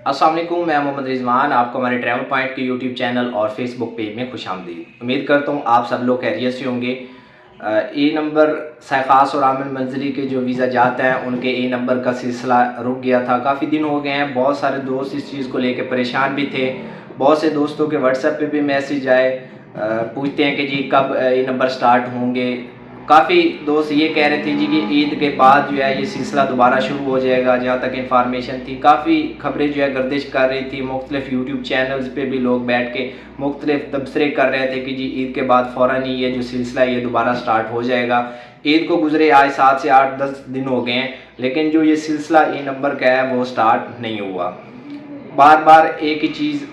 अस्सलाम वालेकुम, मैं मोहम्मद रिजवान। आपको हमारे ट्रैवल पॉइंट के यूट्यूब चैनल और फेसबुक पेज में खुशामदीद। उम्मीद करता हूँ आप सब लोग खैरियत से होंगे। ई नंबर साइखास और आमिर मंजरी के जो वीज़ा जाते हैं उनके ई नंबर का सिलसिला रुक गया था। काफ़ी दिन हो गए हैं, बहुत सारे दोस्त इस चीज़ को लेकर परेशान भी थे। बहुत से दोस्तों के व्हाट्सएप पे भी मैसेज आए, पूछते हैं कि जी कब ई नंबर स्टार्ट होंगे। काफ़ी दोस्त ये कह रहे थे जी कि ईद के बाद जो है ये सिलसिला दोबारा शुरू हो जाएगा। जहाँ तक इन्फॉर्मेशन थी, काफ़ी खबरें जो है गर्दिश कर रही थी। मुख्तलिफ यूट्यूब चैनल्स पे भी लोग बैठ के मुख्तलिफ तबसरे कर रहे थे कि जी ईद के बाद फ़ौरन ही ये जो सिलसिला है ये दोबारा स्टार्ट हो जाएगा। ईद को गुजरे आज 7 से 8-10 दिन हो गए हैं, लेकिन जो ये सिलसिला ई नंबर का है वो स्टार्ट नहीं हुआ। बार बार एक ही चीज़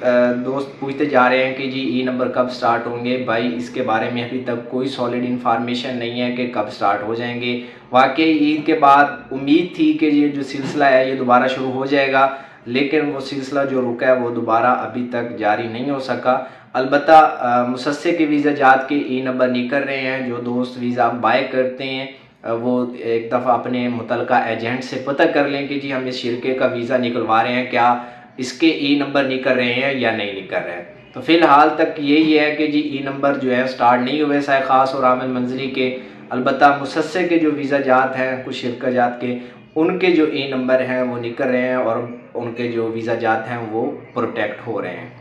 दोस्त पूछते जा रहे हैं कि जी ई नंबर कब स्टार्ट होंगे। भाई इसके बारे में अभी तक कोई सॉलिड इन्फॉर्मेशन नहीं है कि कब स्टार्ट हो जाएंगे। वाकई ईद के बाद उम्मीद थी कि ये जो सिलसिला है ये दोबारा शुरू हो जाएगा, लेकिन वो सिलसिला जो रुका है वो दोबारा अभी तक जारी नहीं हो सका। अलबत्ता मुसस्से के वीज़ा जात के ई नंबर निकल रहे हैं। जो दोस्त वीज़ा बाय करते हैं वो एक दफ़ा अपने मुतलका एजेंट से पता कर लें कि जी हम इस शिरके का वीज़ा निकलवा रहे हैं, क्या इसके ई नंबर निकल रहे हैं या नहीं निकल रहे हैं। तो फ़िलहाल तक यही है कि जी ई नंबर जो है स्टार्ट नहीं हुए साइखास और आमिर मंजरी के। अलबत्ता मुसस्से के जो वीज़ा जात हैं, कुछ शिरका जात के, उनके जो ई नंबर हैं वो निकल रहे हैं और उनके जो वीज़ा जात हैं वो प्रोटेक्ट हो रहे हैं।